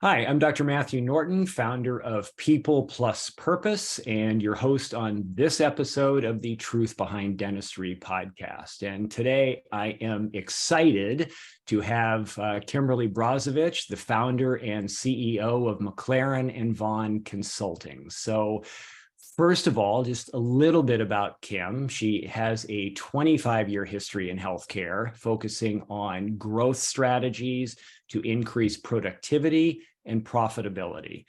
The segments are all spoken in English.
Hi, I'm Dr. Matthew Norton, founder of People Plus Purpose, and your host on this episode of the Truth Behind Dentistry podcast. And today I am excited to have Kimberly Brozovich, the founder and CEO of MacLeran and Vaughan Consulting. So first of all, just a little bit about Kim. She has a 25-year history in healthcare, focusing on growth strategies to increase productivity and profitability.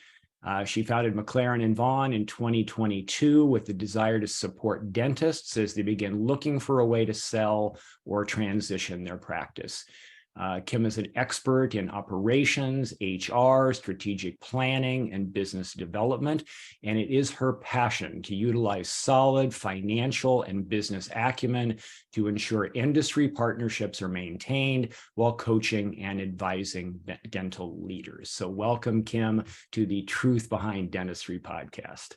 She founded MacLeran and Vaughan in 2022 with the desire to support dentists as they begin looking for a way to sell or transition their practice. Kim is an expert in operations, HR, strategic planning, and business development, and it is her passion to utilize solid financial and business acumen to ensure industry partnerships are maintained while coaching and advising dental leaders. So welcome, Kim, to the Truth Behind Dentistry podcast.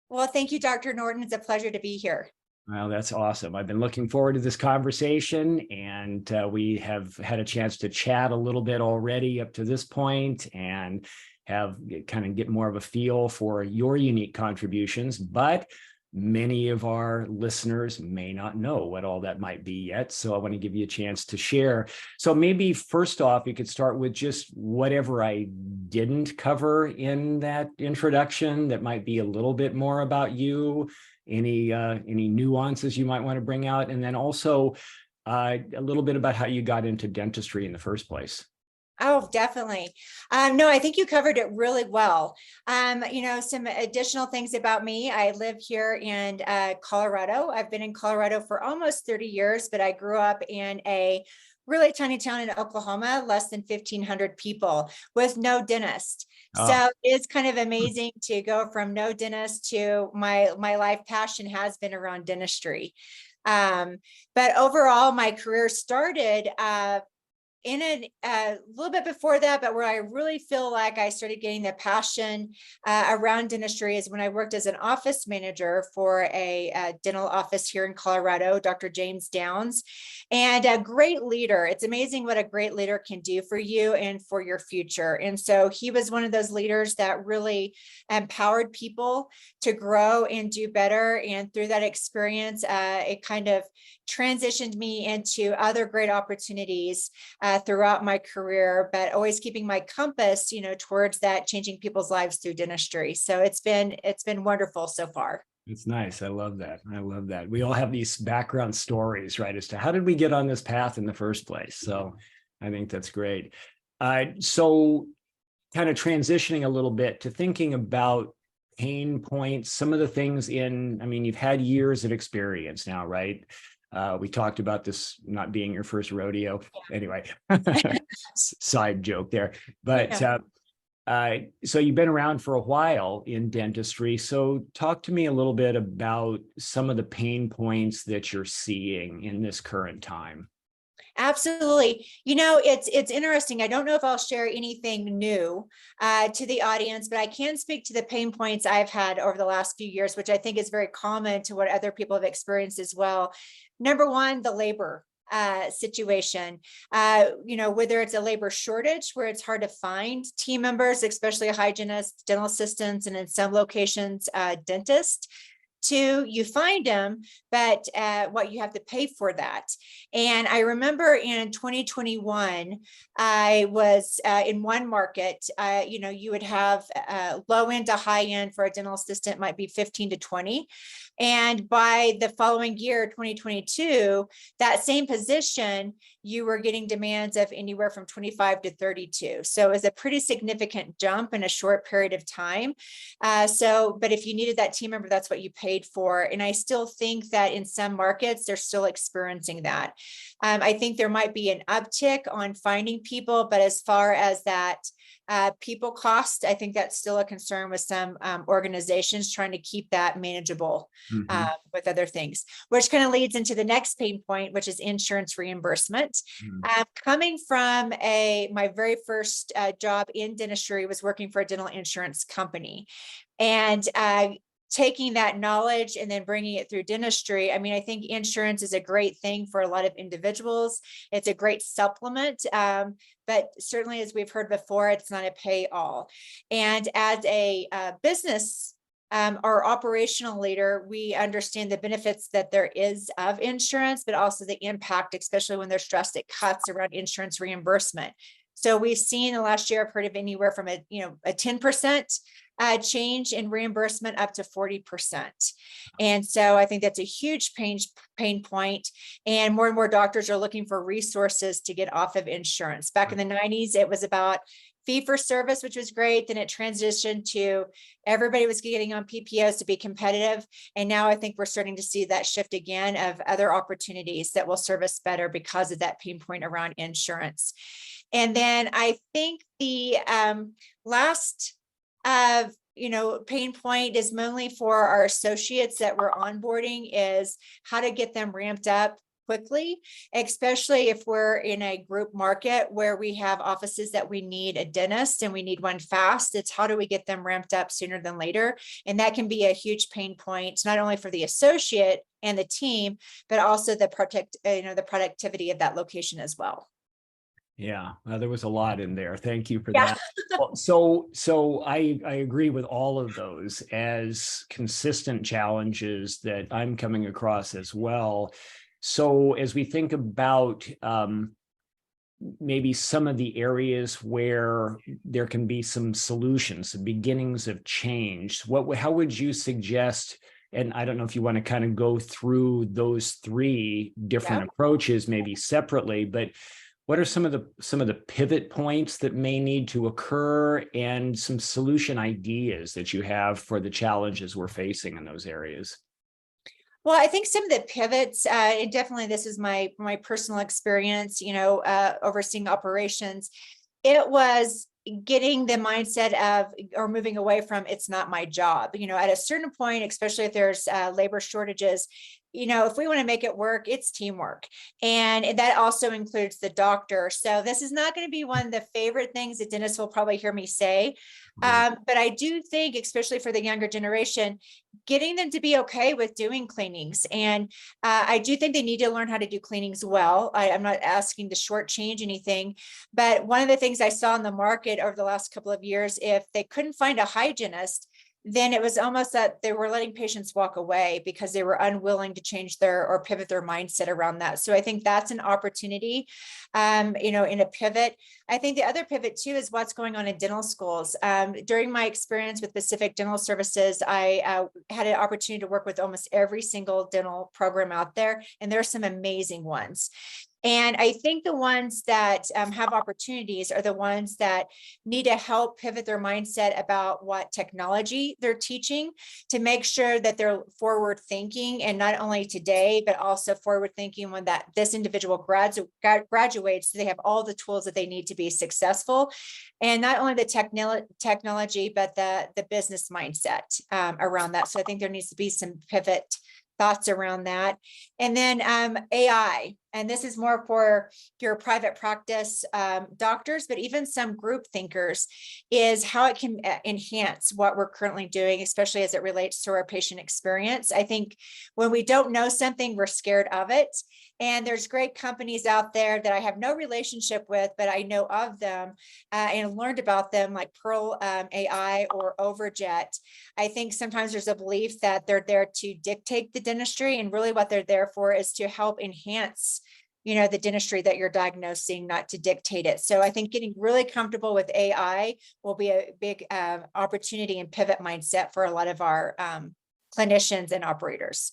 Well, thank you, Dr. Norton. It's a pleasure to be here. Well, that's awesome. I've been looking forward to this conversation, and we have had a chance to chat a little bit already up to this point and have kind of get more of a feel for your unique contributions. But many of our listeners may not know what all that might be yet. So I want to give you a chance to share. So maybe first off, you could start with just whatever I didn't cover in that introduction that might be a little bit more about you. Any nuances you might want to bring out, and then also a little bit about how you got into dentistry in the first place. Oh, definitely. No, I think you covered it really well. Some additional things about me. I live here in Colorado. I've been in Colorado for almost 30 years, but I grew up in a really tiny town in Oklahoma, less than 1,500 people with no dentist. So it's kind of amazing to go from no dentist to my life passion has been around dentistry. But overall, my career started in a little bit before that, but where I really feel like I started getting the passion around dentistry is when I worked as an office manager for a dental office here in Colorado, Dr. James Downs, and a great leader. It's amazing what a great leader can do for you and for your future. And so he was one of those leaders that really empowered people to grow and do better. And through that experience, it kind of transitioned me into other great opportunities throughout my career, but always keeping my compass, towards that changing people's lives through dentistry. So it's been wonderful so far. It's nice. I love that. I love that. We all have these background stories, right, as to how did we get on this path in the first place. So I think that's great. So kind of transitioning a little bit to thinking about pain points, some of the things you've had years of experience now, right? We talked about this not being your first rodeo. Anyway, side joke there. But so you've been around for a while in dentistry. So talk to me a little bit about some of the pain points that you're seeing in this current time. Absolutely. It's interesting. I don't know if I'll share anything new to the audience, but I can speak to the pain points I've had over the last few years, which I think is very common to what other people have experienced as well. Number one, the labor situation, whether it's a labor shortage where it's hard to find team members, especially hygienists, dental assistants, and in some locations, dentists. Two, you find them, but what you have to pay for that. And I remember in 2021, I was in one market, you would have low end to high end for a dental assistant might be 15 to 20. And by the following year, 2022, that same position, you were getting demands of anywhere from 25 to 32. So it was a pretty significant jump in a short period of time. But if you needed that team member, that's what you paid for. And I still think that in some markets, they're still experiencing that. I think there might be an uptick on finding people, but as far as that people cost, I think that's still a concern with some organizations trying to keep that manageable with other things, which kind of leads into the next pain point, which is insurance reimbursement. Coming from my very first job in dentistry was working for a dental insurance company. And taking that knowledge and then bringing it through dentistry. I mean, I think insurance is a great thing for a lot of individuals. It's a great supplement, but certainly, as we've heard before, it's not a pay all. And as a business or operational leader, we understand the benefits that there is of insurance, but also the impact, especially when there's drastic cuts around insurance reimbursement. So we've seen the last year, I've heard of anywhere from a 10% change in reimbursement up to 40%. And so I think that's a huge pain point. And more doctors are looking for resources to get off of insurance. Back in the 90s, it was about fee for service, which was great. Then it transitioned to everybody was getting on PPOs to be competitive. And now I think we're starting to see that shift again of other opportunities that will serve us better because of that pain point around insurance. And then I think the last pain point is mainly for our associates that we're onboarding is how to get them ramped up quickly, especially if we're in a group market where we have offices that we need a dentist and we need one fast. It's how do we get them ramped up sooner than later? And that can be a huge pain point, not only for the associate and the team, but also the productivity of that location as well. Yeah, well, there was a lot in there. Thank you for Yeah. that. Well, so I agree with all of those as consistent challenges that I'm coming across as well. So as we think about maybe some of the areas where there can be some solutions, some beginnings of change, how would you suggest? And I don't know if you want to kind of go through those three different approaches, maybe separately, but what are some of the pivot points that may need to occur and some solution ideas that you have for the challenges we're facing in those areas? Well, I think some of the pivots, and definitely this is my personal experience, overseeing operations. It was getting the mindset of, or moving away from, it's not my job. At a certain point, especially if there's labor shortages, if we want to make it work, it's teamwork. And that also includes the doctor. So this is not going to be one of the favorite things that dentists will probably hear me say. But I do think, especially for the younger generation, getting them to be okay with doing cleanings. And I do think they need to learn how to do cleanings well. I'm not asking to shortchange anything, but one of the things I saw in the market over the last couple of years, if they couldn't find a hygienist, then it was almost that they were letting patients walk away because they were unwilling to change or pivot their mindset around that. So I think that's an opportunity, in a pivot. I think the other pivot too is what's going on in dental schools. During my experience with Pacific Dental Services, I had an opportunity to work with almost every single dental program out there, and there are some amazing ones. And I think the ones that have opportunities are the ones that need to help pivot their mindset about what technology they're teaching to make sure that they're forward thinking, and not only today, but also forward thinking when this individual graduates, so they have all the tools that they need to be successful. And not only the technology, but the business mindset around that. So I think there needs to be some pivot thoughts around that. And then AI, and this is more for your private practice doctors, but even some group thinkers, is how it can enhance what we're currently doing, especially as it relates to our patient experience. I think when we don't know something, we're scared of it. And there's great companies out there that I have no relationship with, but I know of them and learned about them, like Pearl AI or Overjet. I think sometimes there's a belief that they're there to dictate the dentistry, and really what they're there for is to help enhance the dentistry that you're diagnosing, not to dictate it. So I think getting really comfortable with AI will be a big opportunity and pivot mindset for a lot of our clinicians and operators.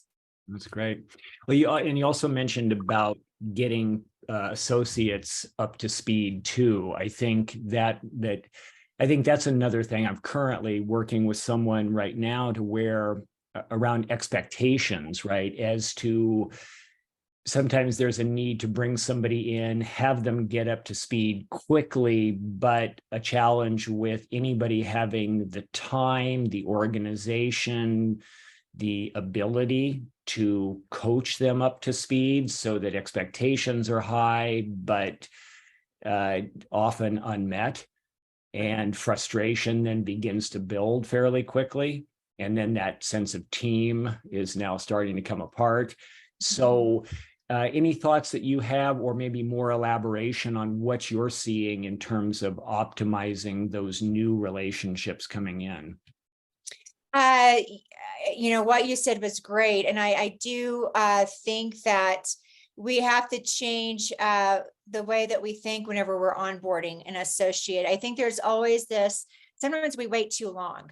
That's great. Well, you also mentioned about getting associates up to speed too. I think that's another thing. I'm currently working with someone right now to where around expectations, right? As to sometimes there's a need to bring somebody in, have them get up to speed quickly, but a challenge with anybody having the time, the organization, the ability to coach them up to speed so that expectations are high, but often unmet, and frustration then begins to build fairly quickly. and then that sense of team is now starting to come apart. So any thoughts that you have, or maybe more elaboration on what you're seeing in terms of optimizing those new relationships coming in? What you said was great. And I do think that we have to change the way that we think whenever we're onboarding an associate. I think there's always this, sometimes we wait too long.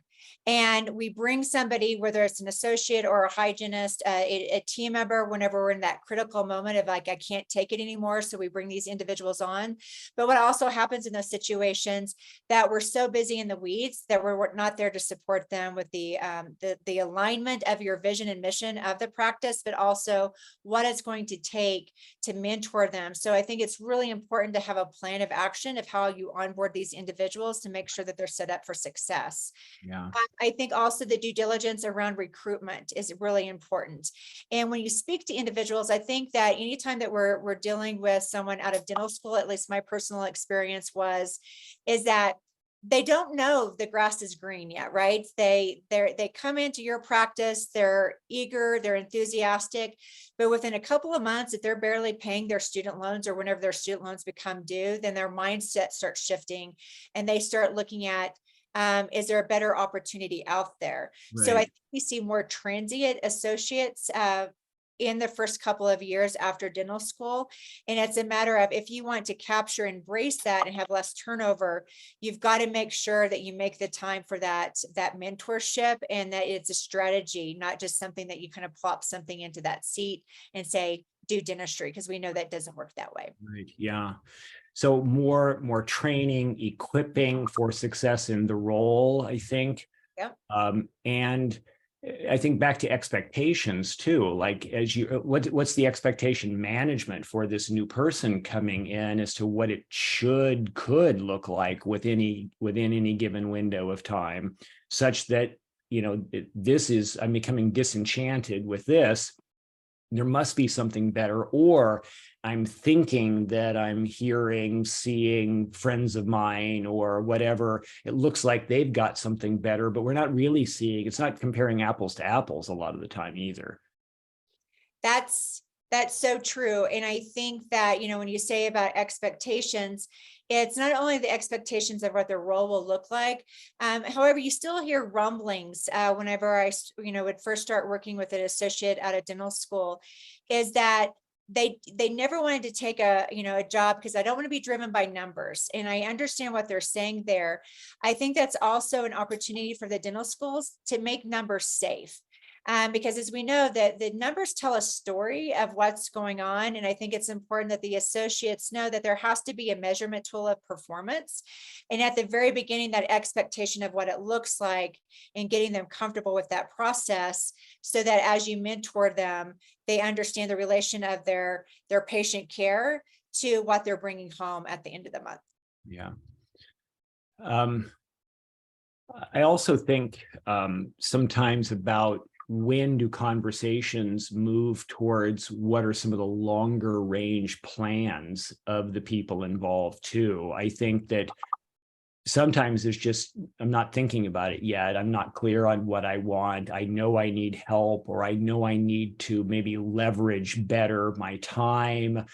And we bring somebody, whether it's an associate or a hygienist, a team member, whenever we're in that critical moment of like, I can't take it anymore. So we bring these individuals on. But what also happens in those situations that we're so busy in the weeds that we're not there to support them with the alignment of your vision and mission of the practice, but also what it's going to take to mentor them. So I think it's really important to have a plan of action of how you onboard these individuals to make sure that they're set up for success. Yeah. I think also the due diligence around recruitment is really important. And when you speak to individuals, I think that anytime that we're dealing with someone out of dental school, at least my personal experience is that they don't know the grass is green yet, right? They come into your practice, they're eager, they're enthusiastic, but within a couple of months, if they're barely paying their student loans or whenever their student loans become due, then their mindset starts shifting and they start looking at, is there a better opportunity out there? Right. So I think we see more transient associates in the first couple of years after dental school. And it's a matter of, if you want to capture, embrace that and have less turnover, you've got to make sure that you make the time for that mentorship, and that it's a strategy, not just something that you kind of plop something into that seat and say, do dentistry, because we know that doesn't work that way. Right. Yeah. So more training, equipping for success in the role, I think. Yep. And I think back to expectations too. Like, as you, what's the expectation management for this new person coming in as to what it could look like within any given window of time, such that, I'm becoming disenchanted with this. There must be something better, or I'm thinking that I'm hearing, seeing friends of mine or whatever. It looks like they've got something better, but we're not really seeing, it's not comparing apples to apples a lot of the time either. That's so true. And I think that, when you say about expectations, it's not only the expectations of what their role will look like. However, you still hear rumblings whenever I, would first start working with an associate out of dental school, is that they never wanted to take a job because I don't want to be driven by numbers. And I understand what they're saying there. I think that's also an opportunity for the dental schools to make numbers safe. Because as we know, that the numbers tell a story of what's going on. And I think it's important that the associates know that there has to be a measurement tool of performance. And at the very beginning, that expectation of what it looks like and getting them comfortable with that process, so that as you mentor them, they understand the relation of their patient care to what they're bringing home at the end of the month. Yeah. I also think sometimes about, when do conversations move towards what are some of the longer range plans of the people involved too? I think that sometimes there's just, I'm not thinking about it yet. I'm not clear on what I want. I know I need help, or I know I need to maybe leverage better my time.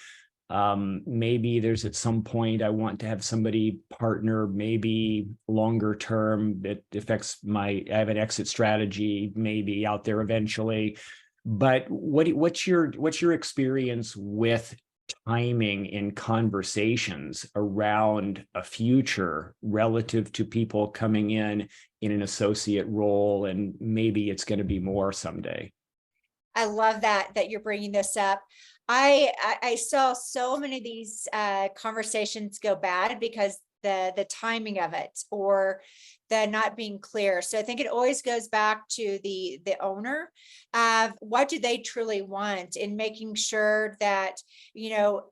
Maybe there's at some point I want to have somebody partner, maybe longer term, that affects I have an exit strategy maybe out there eventually. But what's your experience with timing in conversations around a future relative to people coming in an associate role, and maybe it's going to be more someday? I love that you're bringing this up. I saw so many of these conversations go bad because the timing of it, or the not being clear. So I think it always goes back to the owner of what do they truly want, and making sure that,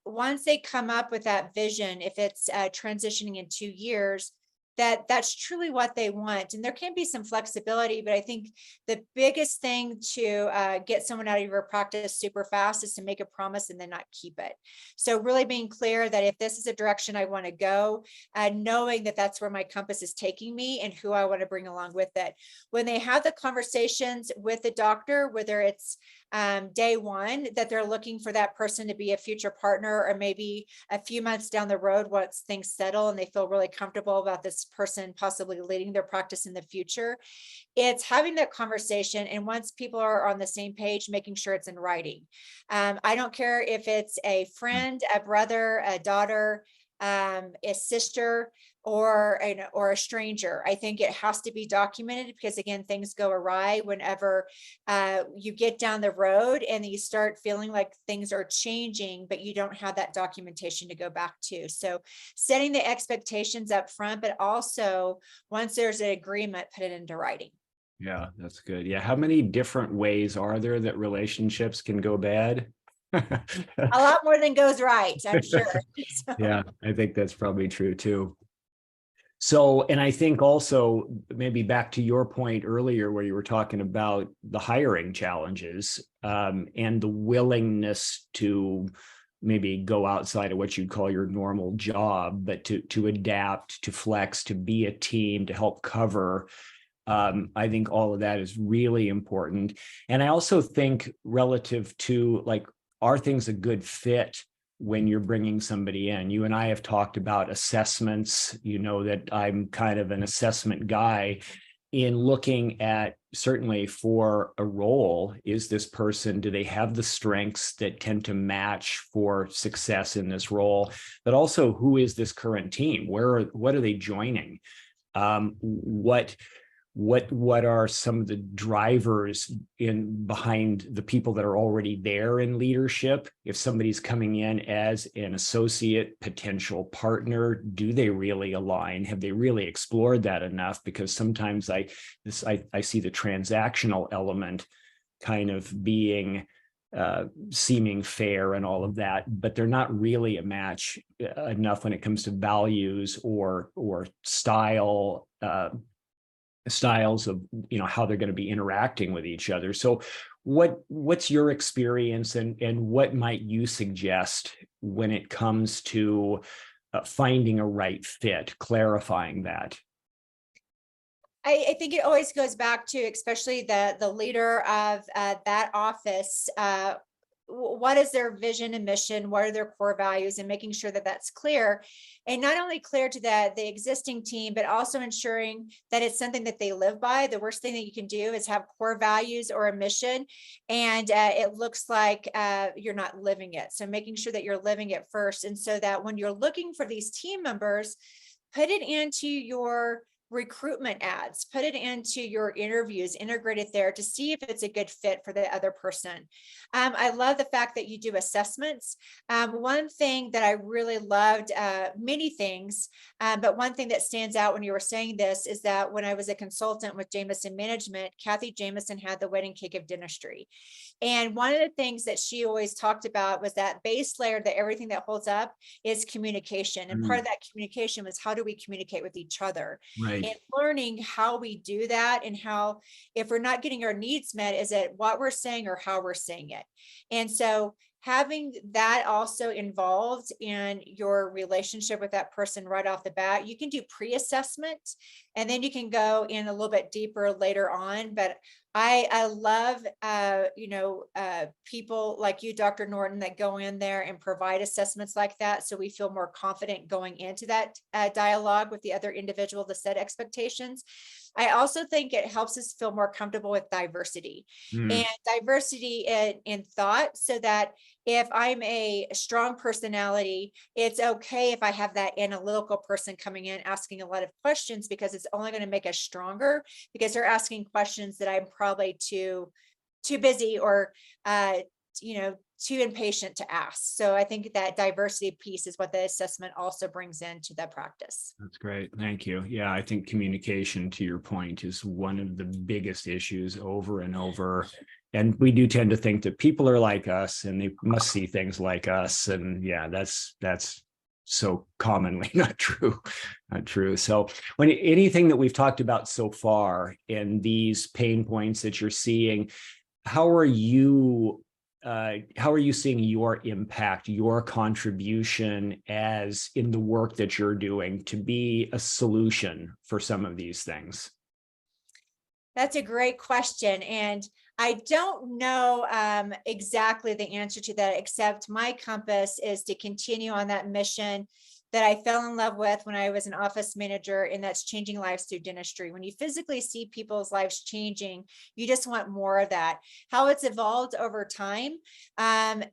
once they come up with that vision, if it's transitioning in 2 years, that that's truly what they want. And there can be some flexibility, but I think the biggest thing to get someone out of your practice super fast is to make a promise and then not keep it. So really being clear that if this is a direction I want to go, knowing that that's where my compass is taking me and who I want to bring along with it. When they have the conversations with the doctor, whether it's day one, that they're looking for that person to be a future partner, or maybe a few months down the road, once things settle and they feel really comfortable about this person possibly leading their practice in the future, it's having that conversation. And once people are on the same page, making sure it's in writing. I don't care if it's a friend, a brother, a daughter, a sister, or a stranger. I think it has to be documented, because again, things go awry whenever you get down the road and you start feeling like things are changing, but you don't have that documentation to go back to. So setting the expectations up front, but also once there's an agreement, put it into writing. Yeah, that's good. Yeah. How many different ways are there that relationships can go bad? A lot more than goes right, I'm sure. So. Yeah, I think that's probably true too. So, and I think also maybe back to your point earlier where you were talking about the hiring challenges and the willingness to maybe go outside of what you'd call your normal job, but to adapt, to flex, to be a team, to help cover. I think all of that is really important. And I also think relative to like, are things a good fit when you're bringing somebody in? You and I have talked about assessments. You know that I'm kind of an assessment guy in looking at, certainly for a role, is this person, do they have the strengths that tend to match for success in this role? But also, who is this current team? What are they joining? What are some of the drivers behind the people that are already there in leadership? If somebody's coming in as an associate potential partner, do they really align? Have they really explored that enough? Because sometimes I see the transactional element kind of being seeming fair and all of that, but they're not really a match enough when it comes to values or styles of how they're going to be interacting with each other. So what's your experience, and what might you suggest when it comes to finding a right fit, clarifying that? I think it always goes back to, especially the leader of that office, what is their vision and mission? What are their core values? And making sure that that's clear, and not only clear to the existing team, but also ensuring that it's something that they live by. The worst thing that you can do is have core values or a mission, and it looks like you're not living it. So making sure that you're living it first. And so that when you're looking for these team members, put it into your recruitment ads, put it into your interviews, integrate it there to see if it's a good fit for the other person. I love the fact that you do assessments. One thing that I really loved, many things, but one thing that stands out when you were saying this is that when I was a consultant with Jameson Management, Kathy Jameson had the wedding cake of dentistry. And one of the things that she always talked about was that base layer, that everything that holds up is communication. And part of that communication was, how do we communicate with each other? Right. And learning how we do that, and how, if we're not getting our needs met, is it what we're saying or how we're saying it? And so having that also involved in your relationship with that person right off the bat, you can do pre-assessment, and then you can go in a little bit deeper later on. But I love, people like you, Dr. Norton, that go in there and provide assessments like that, so we feel more confident going into that dialogue with the other individual to set expectations. I also think it helps us feel more comfortable with diversity and diversity in thought, so that if I'm a strong personality, it's okay if I have that analytical person coming in asking a lot of questions, because it's only going to make us stronger, because they're asking questions that I'm probably too busy or too impatient to ask. So I think that diversity piece is what the assessment also brings into the practice. That's great. Thank you. Yeah, I think communication, to your point, is one of the biggest issues over and over. And we do tend to think that people are like us and they must see things like us. And yeah, that's so commonly not true. So when anything that we've talked about so far in these pain points that you're seeing, how are you seeing your impact, your contribution as in the work that you're doing to be a solution for some of these things? That's a great question. And I don't know exactly the answer to that, except my compass is to continue on that mission that I fell in love with when I was an office manager, and that's changing lives through dentistry. When you physically see people's lives changing, you just want more of that. How it's evolved over time, I'm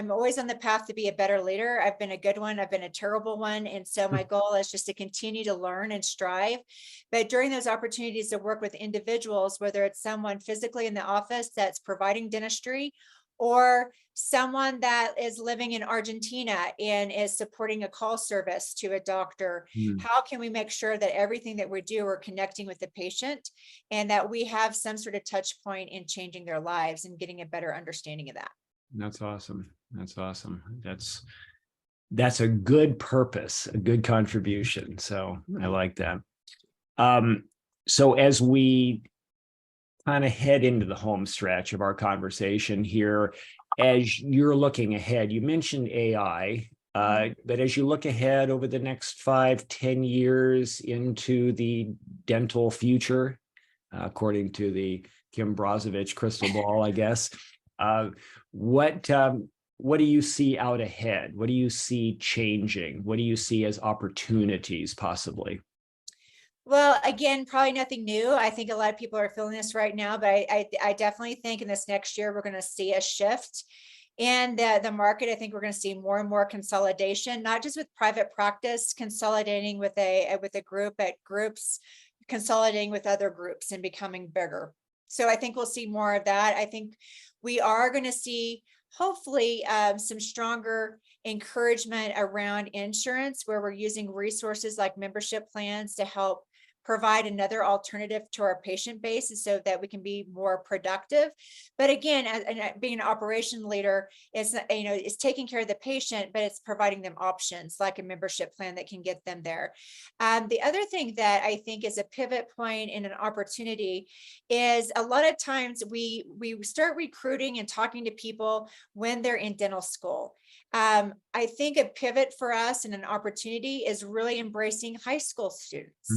always on the path to be a better leader. I've been a good one, I've been a terrible one. And so my goal is just to continue to learn and strive. But during those opportunities to work with individuals, whether it's someone physically in the office that's providing dentistry, or someone that is living in Argentina and is supporting a call service to a doctor, how can we make sure that everything that we do, we're connecting with the patient and that we have some sort of touch point in changing their lives and getting a better understanding of that? That's awesome. That's awesome. That's a good purpose, a good contribution. So I like that. So as we kind of head into the home stretch of our conversation here, as you're looking ahead, you mentioned AI, but as you look ahead over the next 5-10 years into the dental future, according to the Kim Brozovich crystal ball, I guess, what do you see out ahead? What do you see changing? What do you see as opportunities possibly? Well, again, probably nothing new. I think a lot of people are feeling this right now, but I definitely think in this next year, we're going to see a shift in the market. I think we're going to see more and more consolidation, not just with private practice consolidating with a group, but groups consolidating with other groups and becoming bigger. So I think we'll see more of that. I think we are going to see hopefully some stronger encouragement around insurance, where we're using resources like membership plans to help provide another alternative to our patient base so that we can be more productive. But again, being an operation leader is, is taking care of the patient, but it's providing them options like a membership plan that can get them there. The other thing that I think is a pivot point and an opportunity is a lot of times we start recruiting and talking to people when they're in dental school. I think a pivot for us and an opportunity is really embracing high school students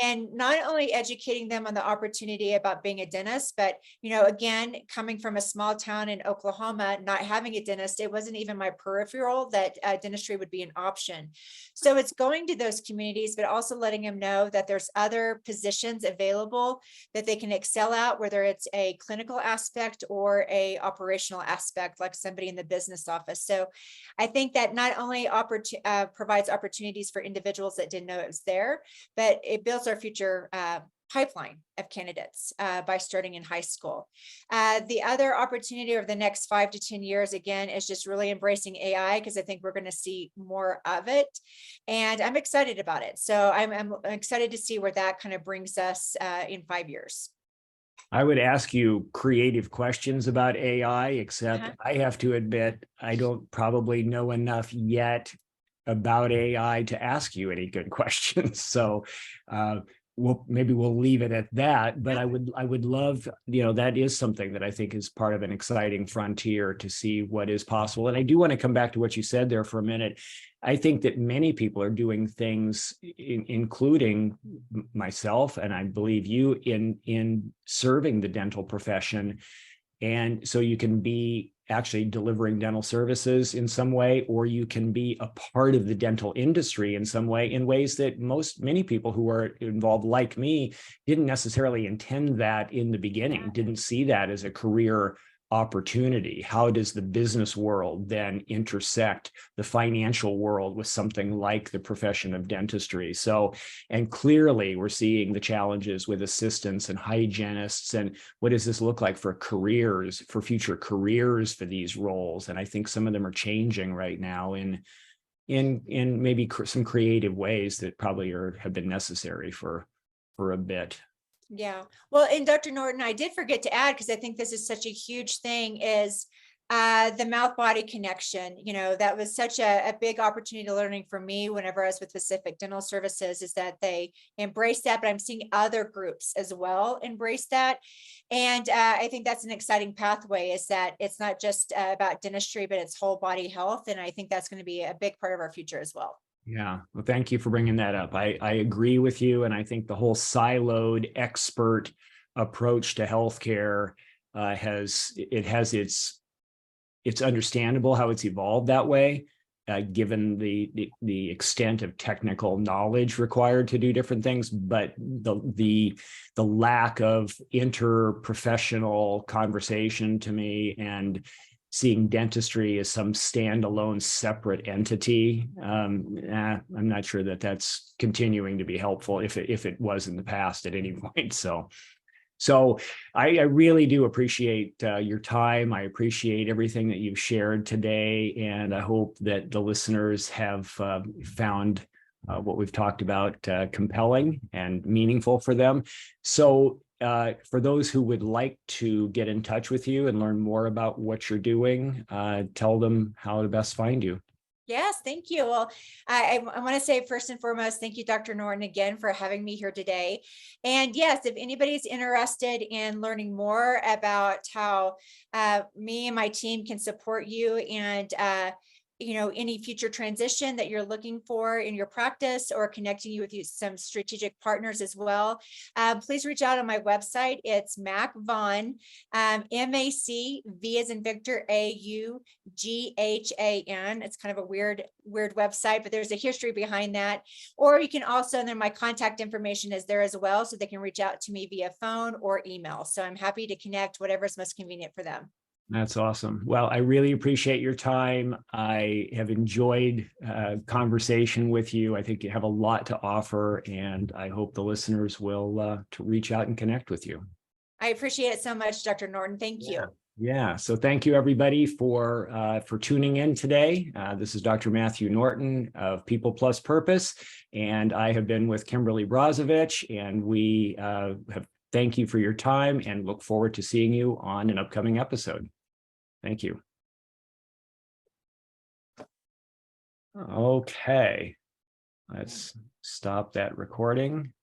and not only educating them on the opportunity about being a dentist, but, again, coming from a small town in Oklahoma, not having a dentist, it wasn't even my peripheral that dentistry would be an option. So it's going to those communities, but also letting them know that there's other positions available that they can excel at, whether it's a clinical aspect or a operational aspect, like somebody in the business office. So I think that not only provides opportunities for individuals that didn't know it was there, but it builds our future pipeline of candidates by starting in high school. The other opportunity over the next 5 to 10 years, again, is just really embracing AI, because I think we're going to see more of it. And I'm excited about it. So I'm excited to see where that kind of brings us in 5 years. I would ask you creative questions about AI, except I have to admit, I don't probably know enough yet about AI to ask you any good questions. So maybe we'll leave it at that. But I would love, that is something that I think is part of an exciting frontier to see what is possible. And I do want to come back to what you said there for a minute. I think that many people are doing things, including myself, and I believe you, in serving the dental profession. And so you can be actually delivering dental services in some way, or you can be a part of the dental industry in some way, in ways that many people who are involved, like me, didn't necessarily intend that in the beginning, didn't see that as a career opportunity. How does the business world then intersect the financial world with something like the profession of dentistry? So, and clearly we're seeing the challenges with assistants and hygienists, and what does this look like for careers, for future careers for these roles? And I think some of them are changing right now in maybe some creative ways that probably have been necessary for a bit. Yeah. Well, and Dr. Norton, I did forget to add, because I think this is such a huge thing, is the mouth-body connection, that was such a big opportunity learning for me whenever I was with Pacific Dental Services, is that they embrace that, but I'm seeing other groups as well embrace that. And I think that's an exciting pathway, is that it's not just about dentistry, but it's whole body health. And I think that's going to be a big part of our future as well. Yeah, well, thank you for bringing that up. I agree with you. And I think the whole siloed expert approach to healthcare has it's understandable how it's evolved that way, given the extent of technical knowledge required to do different things. But the lack of interprofessional conversation to me, and seeing dentistry as some standalone separate entity, I'm not sure that that's continuing to be helpful, if it was in the past at any point. So I really do appreciate your time. I appreciate everything that you've shared today, and I hope that the listeners have found what we've talked about compelling and meaningful for them. So for those who would like to get in touch with you and learn more about what you're doing, tell them how to best find you. Yes, thank you. Well, I want to say first and foremost, thank you, Dr. Norton, again for having me here today. And yes, if anybody's interested in learning more about how me and my team can support you, and any future transition that you're looking for in your practice, or connecting you with some strategic partners as well, please reach out on my website. It's Vaughan, MAC, V as in Victor, AUGHAN. It's kind of a weird website, but there's a history behind that. Or you can also, and then my contact information is there as well, so they can reach out to me via phone or email. So I'm happy to connect whatever's most convenient for them. That's awesome. Well, I really appreciate your time. I have enjoyed conversation with you. I think you have a lot to offer, and I hope the listeners will to reach out and connect with you. I appreciate it so much, Dr. Norton. Thank you. Yeah. So thank you, everybody, for tuning in today. This is Dr. Matthew Norton of People Plus Purpose, and I have been with Kimberly Brozovich, and we thank you for your time and look forward to seeing you on an upcoming episode. Thank you. Okay, let's stop that recording.